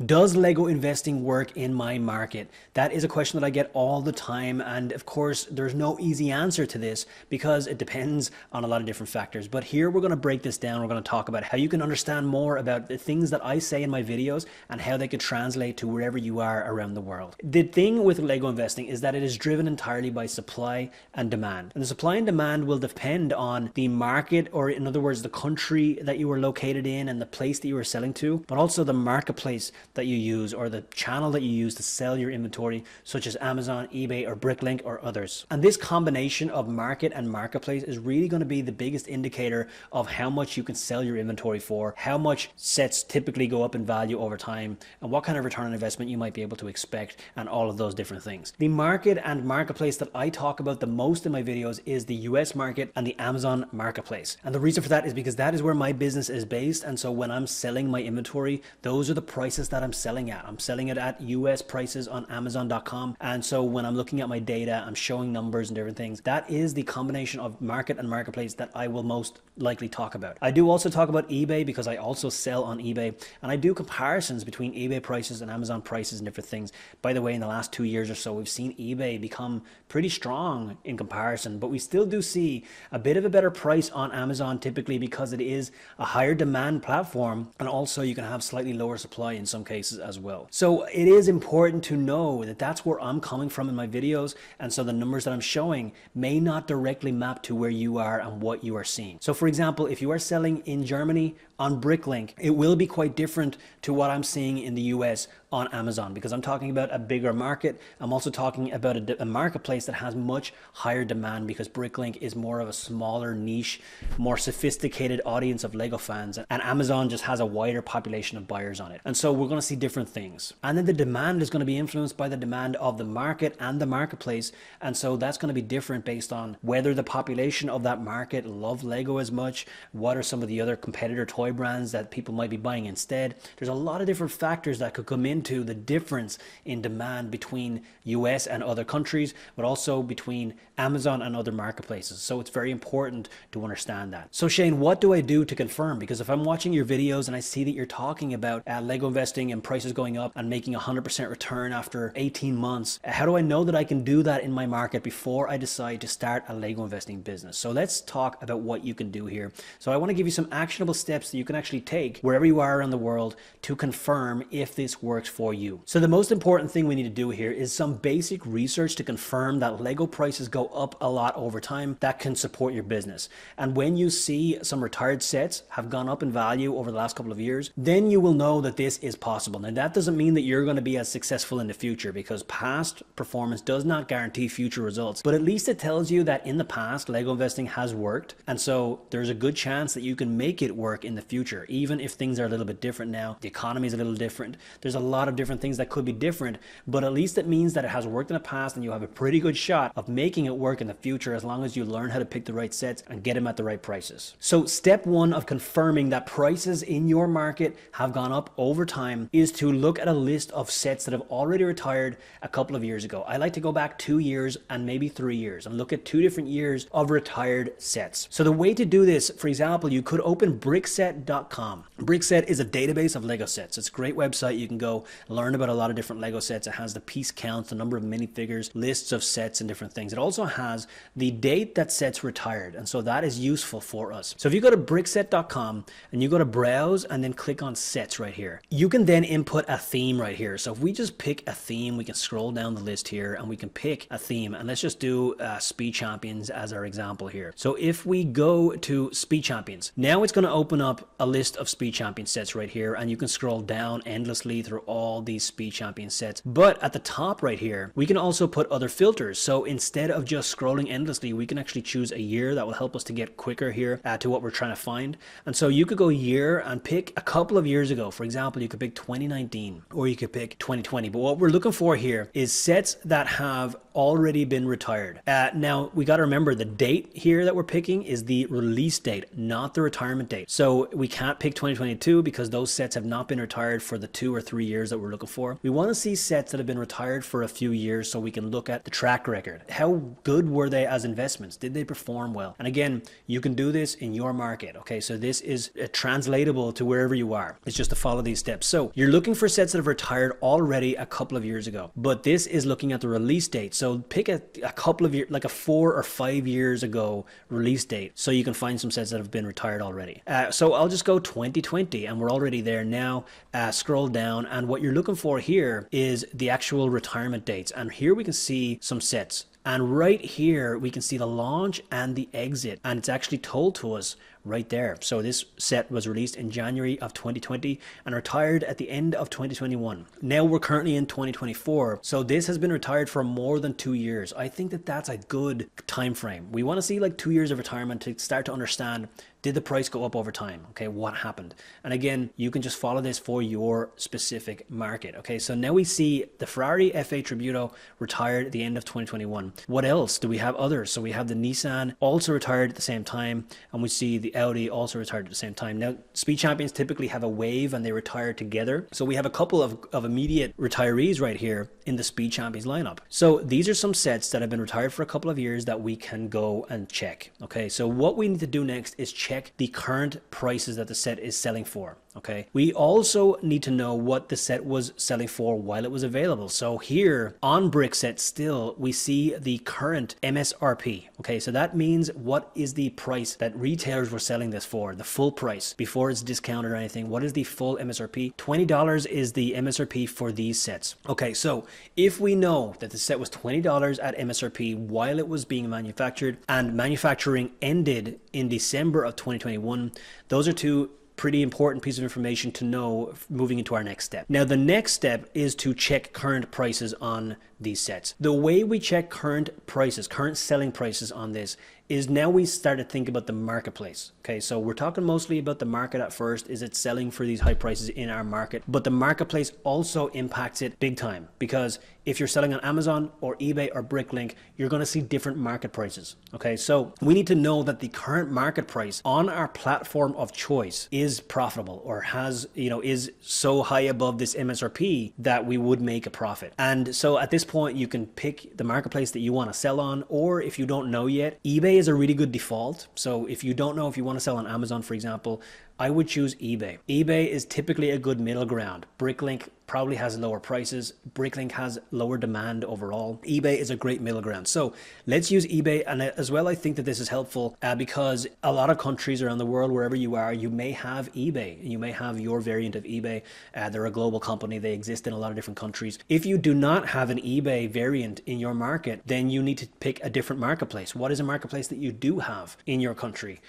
Does Lego investing work in my market? That is a question that I get all the time. And of course, there's no easy answer to this because it depends on a lot of different factors. But here we're going to break this down. We're going to talk about how you can understand more about the things that I say in my videos and how they could translate to wherever you are around the world. The thing with Lego investing is that it is driven entirely by supply and demand. And the supply and demand will depend on the market, or in other words, the country that you are located in and the place that you are selling to, but also the marketplace that you use or the channel that you use to sell your inventory, such as Amazon, eBay, or Bricklink, or others. And this combination of market and marketplace is really going to be the biggest indicator of how much you can sell your inventory for, how much sets typically go up in value over time, and what kind of return on investment you might be able to expect, and all of those different things. The market and marketplace that I talk about the most in my videos is the US market and the Amazon marketplace. And the reason for that is because that is where my business is based. And so when I'm selling my inventory, those are the prices that I'm selling at. I'm selling it at US prices on Amazon.com. And so when I'm looking at my data, I'm showing numbers and different things. That is the combination of market and marketplace that I will most likely talk about. I do also talk about eBay because I also sell on eBay, and I do comparisons between eBay prices and Amazon prices and different things. By the way, in the last 2 years or so, we've seen eBay become pretty strong in comparison, but we still do see a bit of a better price on Amazon typically because it is a higher demand platform, and also you can have slightly lower supply in some cases as well. So it is important to know that that's where I'm coming from in my videos, and so the numbers that I'm showing may not directly map to where you are and what you are seeing. So for example, if you are selling in Germany on Bricklink, it will be quite different to what I'm seeing in the US on Amazon, because I'm talking about a bigger market. I'm also talking about a marketplace that has much higher demand, because Bricklink is more of a smaller niche, more sophisticated audience of Lego fans, and Amazon just has a wider population of buyers on it. And so we're going to see different things. And then the demand is going to be influenced by the demand of the market and the marketplace. And so that's going to be different based on whether the population of that market love Lego as much, what are some of the other competitor toy brands that people might be buying instead. There's a lot of different factors that could come into the difference in demand between US and other countries, but also between Amazon and other marketplaces. So it's very important to understand that. So Shane, what do I do to confirm? Because if I'm watching your videos and I see that you're talking about Lego investing and prices going up and making 100% return after 18 months, how do I know that I can do that in my market before I decide to start a Lego investing business? So let's talk about what you can do here. So I want to give you some actionable steps that you can actually take wherever you are around the world to confirm if this works for you. So the most important thing we need to do here is some basic research to confirm that Lego prices go up a lot over time that can support your business. And when you see some retired sets have gone up in value over the last couple of years, then you will know that this is possible. Now that doesn't mean that you're going to be as successful in the future, because past performance does not guarantee future results, but at least it tells you that in the past Lego investing has worked, and so there's a good chance that you can make it work in the future, even if things are a little bit different now. The economy is a little different. There's a lot of different things that could be different, but at least it means that it has worked in the past and you have a pretty good shot of making it work in the future, as long as you learn how to pick the right sets and get them at the right prices. So step one of confirming that prices in your market have gone up over time is to look at a list of sets that have already retired a couple of years ago. I like to go back 2 years and maybe 3 years and look at 2 different years of retired sets. So the way to do this, for example, you could open brickset.com. Brickset is a database of Lego sets. It's a great website. You can go learn about a lot of different Lego sets. It has the piece counts, the number of minifigures, lists of sets and different things. It also has the date that sets retired, and so that is useful for us. So if you go to brickset.com and you go to browse and then click on sets right here, you can then input a theme right here. So if we just pick a theme, we can scroll down the list here and we can pick a theme, and let's just do Speed Champions as our example here. So if we go to Speed Champions, now it's going to open up a list of Speed Champion sets right here, and you can scroll down endlessly through all these Speed Champion sets. But at the top right here, we can also put other filters. So instead of just scrolling endlessly, we can actually choose a year that will help us to get quicker here to what we're trying to find. And so you could go year and pick a couple of years ago. For example, you could pick 2019 or you could pick 2020. But what we're looking for here is sets that have already been retired. Now we got to remember the date here that we're picking is the release date, not the retirement date. So So we can't pick 2022 because those sets have not been retired for the 2 or 3 years that we're looking for. We want to see sets that have been retired for a few years so we can look at the track record. How good were they as investments? Did they perform well? And again, you can do this in your market. Okay, so this is translatable to wherever you are. It's just to follow these steps. So you're looking for sets that have retired already a couple of years ago, but this is looking at the release date. So pick a couple of years, like a 4 or 5 years ago release date, so you can find some sets that have been retired already. So I'll just go 2020, and we're already there now. Scroll down, and what you're looking for here is the actual retirement dates. And here we can see some sets. And right here, we can see the launch and the exit, and it's actually told to us right there. So this set was released in January of 2020 and retired at the end of 2021. Now we're currently in 2024. So this has been retired for more than 2 years. I think that that's a good time frame. We want to see like 2 years of retirement to start to understand, did the price go up over time? Okay, what happened? And again, you can just follow this for your specific market. Okay, so now we see the Ferrari F8 Tributo retired at the end of 2021. What else? Do we have others? So we have the Nissan also retired at the same time, and we see the Audi also retired at the same time. Now, Speed Champions typically have a wave and they retire together. So we have a couple of immediate retirees right here in the Speed Champions lineup. So these are some sets that have been retired for a couple of years that we can go and check. Okay, so what we need to do next is check the current prices that the set is selling for. Okay, we also need to know what the set was selling for while it was available. So here on Brickset still, we see the current MSRP. Okay, so that means what is the price that retailers were selling this for, the full price before it's discounted or anything. What is the full MSRP? $20 is the MSRP for these sets. Okay, so if we know that the set was $20 at MSRP while it was being manufactured, and manufacturing ended in December of 2021, those are two pretty important piece of information to know moving into our next step. Now, the next step is to check current prices on these sets. The way we check current prices, current selling prices on this, is now we start to think about the marketplace. Okay, so we're talking mostly about the market at first. Is it selling for these high prices in our market? But the marketplace also impacts it big time, because if you're selling on Amazon or eBay or Bricklink, you're going to see different market prices. Okay, so we need to know that the current market price on our platform of choice is profitable, or has, is so high above this MSRP that we would make a profit. And so at this point, you can pick the marketplace that you want to sell on, or if you don't know yet, eBay is a really good default. So if you don't know if you want to sell on Amazon, for example, I would choose eBay. eBay is typically a good middle ground. Bricklink probably has lower prices. Bricklink has lower demand overall. eBay is a great middle ground. So let's use eBay. And as well, I think that this is helpful because a lot of countries around the world, wherever you are, you may have eBay. You may have your variant of eBay. They're a global company. They exist in a lot of different countries. If you do not have an eBay variant in your market, then you need to pick a different marketplace. What is a marketplace that you do have in your country?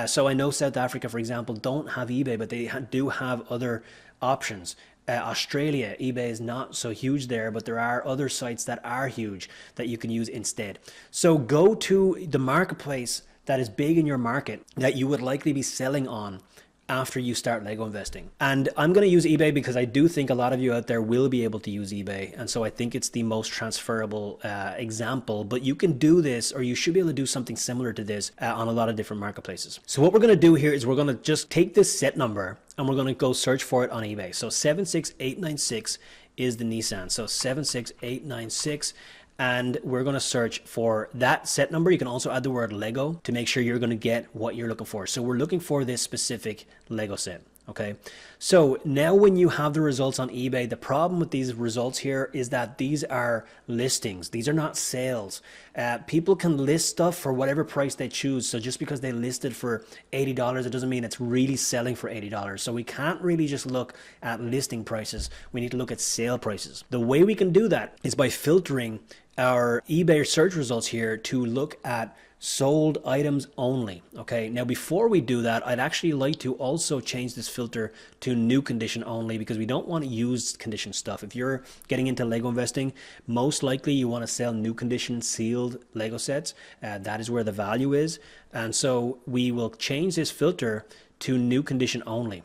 So I know South Africa, for example, don't have eBay, but they do have other options. Australia, eBay is not so huge there, but there are other sites that are huge that you can use instead. So go to the marketplace that is big in your market that you would likely be selling on after you start Lego investing. And I'm going to use eBay because I do think a lot of you out there will be able to use eBay. And so I think it's the most transferable example, but you can do this, or you should be able to do something similar to this on a lot of different marketplaces. So what we're going to do here is we're going to just take this set number and we're going to go search for it on eBay. So 76896 is the Nissan. So 76896. And we're going to search for that set number. You can also add the word Lego to make sure you're going to get what you're looking for. So we're looking for this specific Lego set. Okay, so now when you have the results on eBay, the problem with these results here is that these are listings. These are not sales. People can list stuff for whatever price they choose. So just because they listed for $80, it doesn't mean it's really selling for $80. So we can't really just look at listing prices. We need to look at sale prices. The way we can do that is by filtering our eBay search results here to look at sold items only. Okay, now before we do that, I'd actually like to also change this filter to new condition only, because we don't want to use condition stuff. If you're getting into Lego investing, most likely you want to sell new condition sealed Lego sets. That is where the value is. And so we will change this filter to new condition only.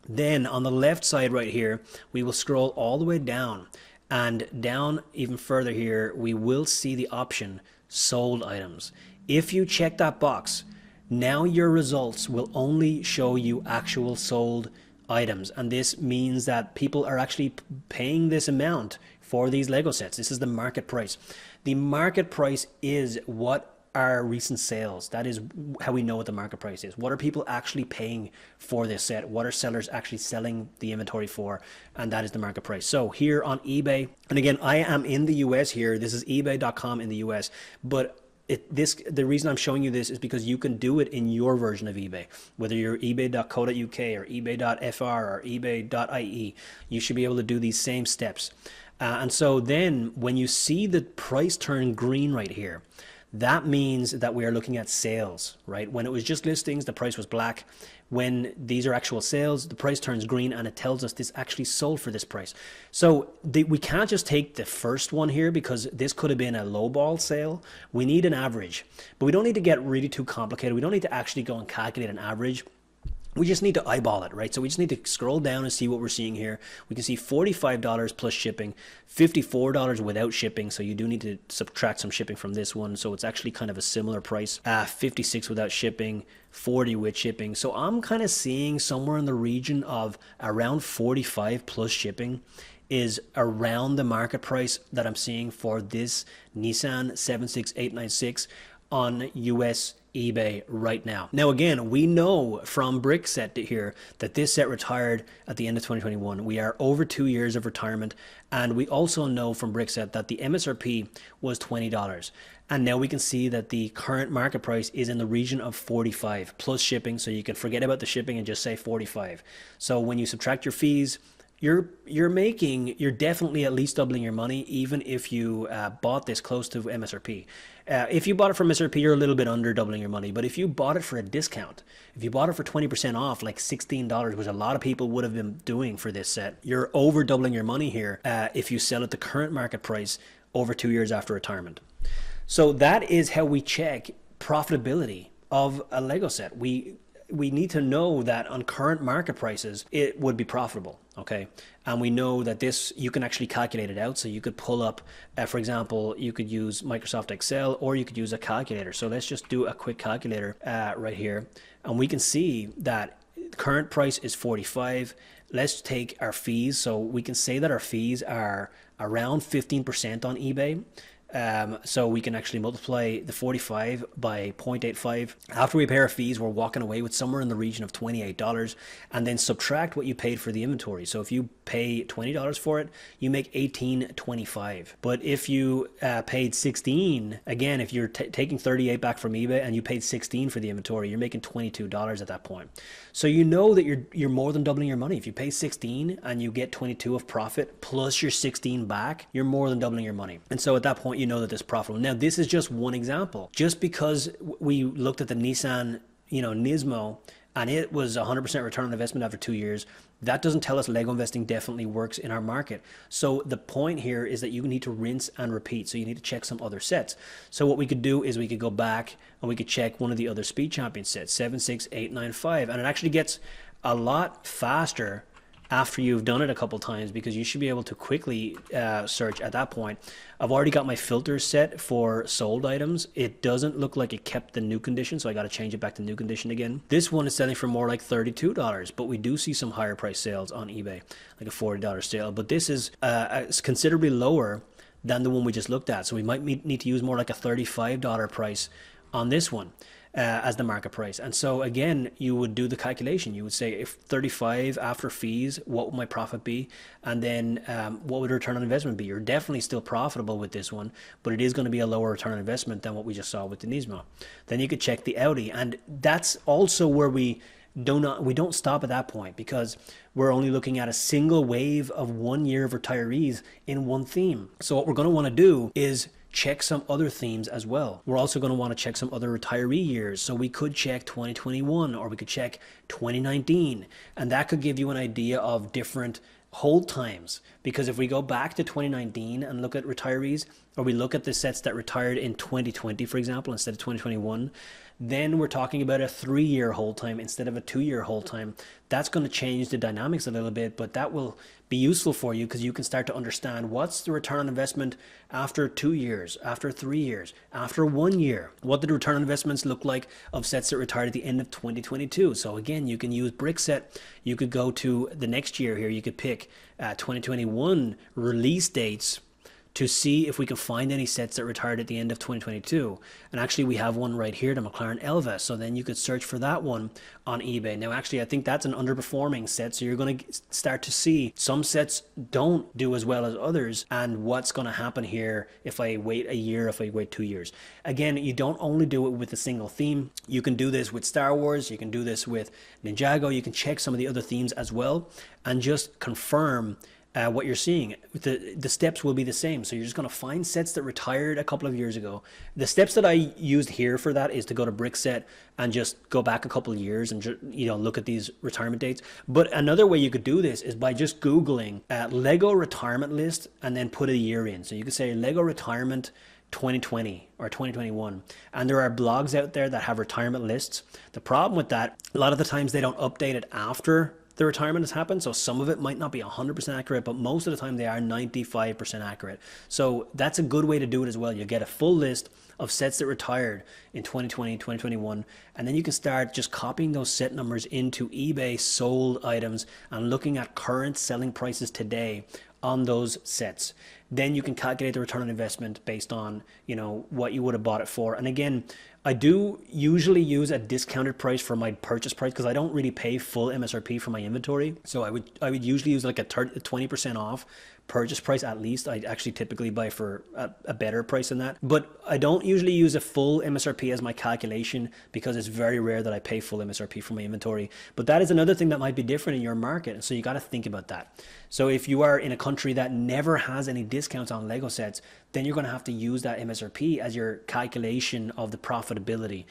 Then on the left side right here, we will scroll all the way down, and down even further here, we will see the option sold items. If you check that box, Now your results will only show you actual sold items, and this means that people are actually paying this amount for these Lego sets. This is the market price. The market price is what are recent sales. That is how we know what the market price is. What are people actually paying for this set? What are sellers actually selling the inventory for? And that is the market price. So here on eBay, and again, I am in the US here. This is ebay.com in the US, but the reason I'm showing you this is because you can do it in your version of eBay. Whether you're ebay.co.uk or ebay.fr or ebay.ie, you should be able to do these same steps. And so then when you see the price turn green right here, that means that we are looking at sales, right? When it was just listings, the price was black. When these are actual sales, the price turns green and it tells us this actually sold for this price. So we can't just take the first one here because this could have been a lowball sale. We need an average, but we don't need to get really too complicated. We don't need to actually go and calculate an average. We just need to eyeball it, right? So we just need to scroll down and see what we're seeing here. We can see $45 plus shipping, $54 without shipping. So you do need to subtract some shipping from this one. So it's actually kind of a similar price. 56 without shipping, 40 with shipping. So I'm kind of seeing somewhere in the region of around 45 plus shipping is around the market price that I'm seeing for this Nissan 76896 on US eBay right now. Now again, we know from Brickset here that this set retired at the end of 2021. We are over 2 years of retirement, and we also know from Brickset that the MSRP was $20. And now we can see that the current market price is in the region of 45 plus shipping, so you can forget about the shipping and just say 45. So when you subtract your fees, you're definitely at least doubling your money, even if you bought this close to MSRP. If you bought it from MSRP, you're a little bit under doubling your money. But if you bought it for a discount, if you bought it for 20% off, like $16, which a lot of people would have been doing for this set, you're over doubling your money here if you sell at the current market price over 2 years after retirement. So that is how we check profitability of a Lego set. We need to know that on current market prices, it would be profitable, okay? And we know that this, you can actually calculate it out. So you could pull up, for example, you could use Microsoft Excel or you could use a calculator. So let's just do a quick calculator right here. And we can see that current price is 45. Let's take our fees. So we can say that our fees are around 15% on eBay. So we can actually multiply the 45 by 0.85. After we pay our fees, we're walking away with somewhere in the region of $28, and then subtract what you paid for the inventory. So if you pay $20 for it, you make $18.25. But if you paid 16, again, if you're taking 38 back from eBay and you paid 16 for the inventory, you're making $22 at that point. So you know that you're more than doubling your money. If you pay 16 and you get 22 of profit plus your 16 back, you're more than doubling your money. And so at that point, you know that this is profitable. Now, this is just one example. Just because we looked at the Nissan, Nismo, and it was 100% return on investment after 2 years, that doesn't tell us Lego investing definitely works in our market. So the point here is that you need to rinse and repeat. So you need to check some other sets. So what we could do is we could go back and we could check one of the other Speed Champion sets, 76895, and it actually gets a lot faster after you've done it a couple times, because you should be able to quickly search at that point. I've already got my filters set for sold items. It doesn't look like it kept the new condition, so I got to change it back to new condition again. This one is selling for more like $32, but we do see some higher price sales on eBay, like a $40 sale. But this is considerably lower than the one we just looked at. So we might need to use more like a $35 price on this one as the market price. And so again, you would do the calculation. You would say, if 35 after fees, what would my profit be? And then what would return on investment be? You're definitely still profitable with this one, but it is going to be a lower return on investment than what we just saw with the Nismo. Then you could check the Audi, and that's also where we don't stop at that point, because we're only looking at a single wave of 1 year of retirees in one theme. So what we're going to want to do is check some other themes as well. We're also going to want to check some other retiree years. So we could check 2021, or we could check 2019, and that could give you an idea of different hold times. Because if we go back to 2019 and look at retirees, or we look at the sets that retired in 2020, for example, instead of 2021, then we're talking about a 3-year hold time instead of a 2-year hold time. That's going to change the dynamics a little bit, but that will be useful for you because you can start to understand what's the return on investment after 2 years, after 3 years, after 1 year. What did return on investments look like of sets that retired at the end of 2022? So again, you can use Brickset. You could go to the next year here. You could pick 2021 release dates to see if we can find any sets that retired at the end of 2022. And actually we have one right here, the McLaren Elva. So then you could search for that one on eBay. Now actually I think that's an underperforming set. So you're going to start to see some sets don't do as well as others, and what's going to happen here if I wait a year, if I wait 2 years. Again, you don't only do it with a single theme. You can do this with Star Wars. You can do this with Ninjago. You can check some of the other themes as well and just confirm what you're seeing. The steps will be the same. So you're just going to find sets that retired a couple of years ago. The steps that I used here for that is to go to Brickset and just go back a couple of years and look at these retirement dates. But another way you could do this is by just Googling Lego retirement list and then put a year in. So you could say Lego retirement 2020 or 2021, and there are blogs out there that have retirement lists. The problem with that, a lot of the times they don't update it after the retirement has happened, so some of it might not be 100% accurate, but most of the time they are 95% accurate. So that's a good way to do it as well. You get a full list of sets that retired in 2020, 2021, and then you can start just copying those set numbers into eBay sold items and looking at current selling prices today on those sets. Then you can calculate the return on investment based on, what you would have bought it for. And again, I do usually use a discounted price for my purchase price because I don't really pay full MSRP for my inventory. So I would usually use like a 20% off purchase price at least. I actually typically buy for a better price than that. But I don't usually use a full MSRP as my calculation because it's very rare that I pay full MSRP for my inventory. But that is another thing that might be different in your market. And so you got to think about that. So if you are in a country that never has any discounts on Lego sets, then you're going to have to use that MSRP as your calculation of the profitability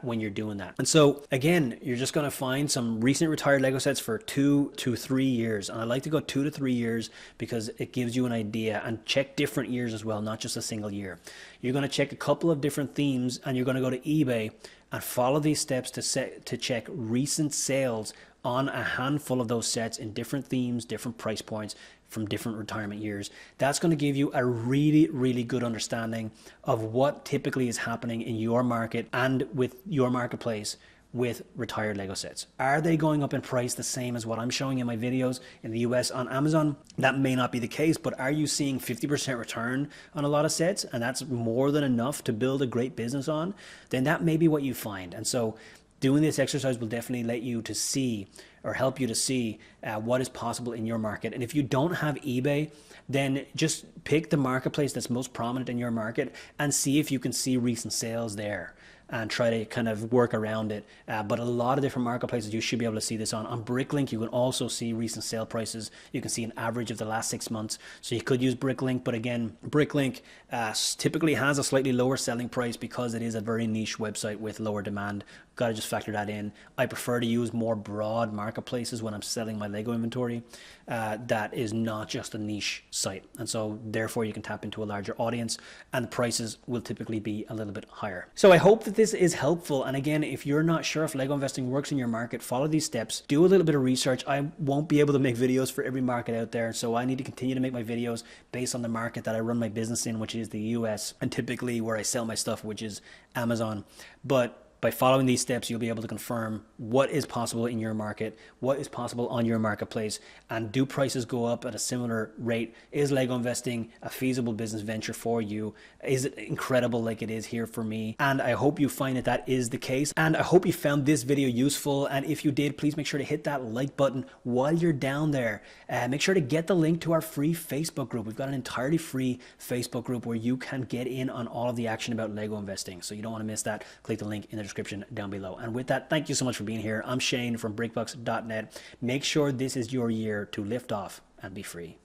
when you're doing that. And so again, you're just going to find some recent retired Lego sets for 2 to 3 years. And I like to go 2 to 3 years because it gives you an idea, and check different years as well, not just a single year. You're going to check a couple of different themes, and you're going to go to eBay and follow these steps to check recent sales on a handful of those sets in different themes, different price points from different retirement years. That's going to give you a really, really good understanding of what typically is happening in your market and with your marketplace with retired Lego sets. Are they going up in price the same as what I'm showing in my videos in the US on Amazon? That may not be the case, but are you seeing 50% return on a lot of sets, and that's more than enough to build a great business on? Then that may be what you find. And so doing this exercise will definitely let you to see, or help you to see what is possible in your market. And if you don't have eBay, then just pick the marketplace that's most prominent in your market and see if you can see recent sales there and try to kind of work around it. But a lot of different marketplaces, you should be able to see this on. On Bricklink, you can also see recent sale prices. You can see an average of the last 6 months. So you could use Bricklink, but again, Bricklink typically has a slightly lower selling price because it is a very niche website with lower demand. Got to just factor that in. I prefer to use more broad marketplaces when I'm selling my Lego inventory. That is not just a niche site. And so therefore you can tap into a larger audience, and the prices will typically be a little bit higher. So I hope that this is helpful. And again, if you're not sure if Lego investing works in your market, follow these steps, do a little bit of research. I won't be able to make videos for every market out there. So I need to continue to make my videos based on the market that I run my business in, which is the US, and typically where I sell my stuff, which is Amazon. But by following these steps, you'll be able to confirm what is possible in your market, what is possible on your marketplace, and do prices go up at a similar rate? Is Lego investing a feasible business venture for you? Is it incredible like it is here for me? And I hope you find that that is the case. And I hope you found this video useful. And if you did, please make sure to hit that like button while you're down there. Make sure to get the link to our free Facebook group. We've got an entirely free Facebook group where you can get in on all of the action about Lego investing. So you don't want to miss that. Click the link in the description down below. And with that, thank you so much for being here. I'm Shane from brickbucks.net. Make sure this is your year to lift off and be free.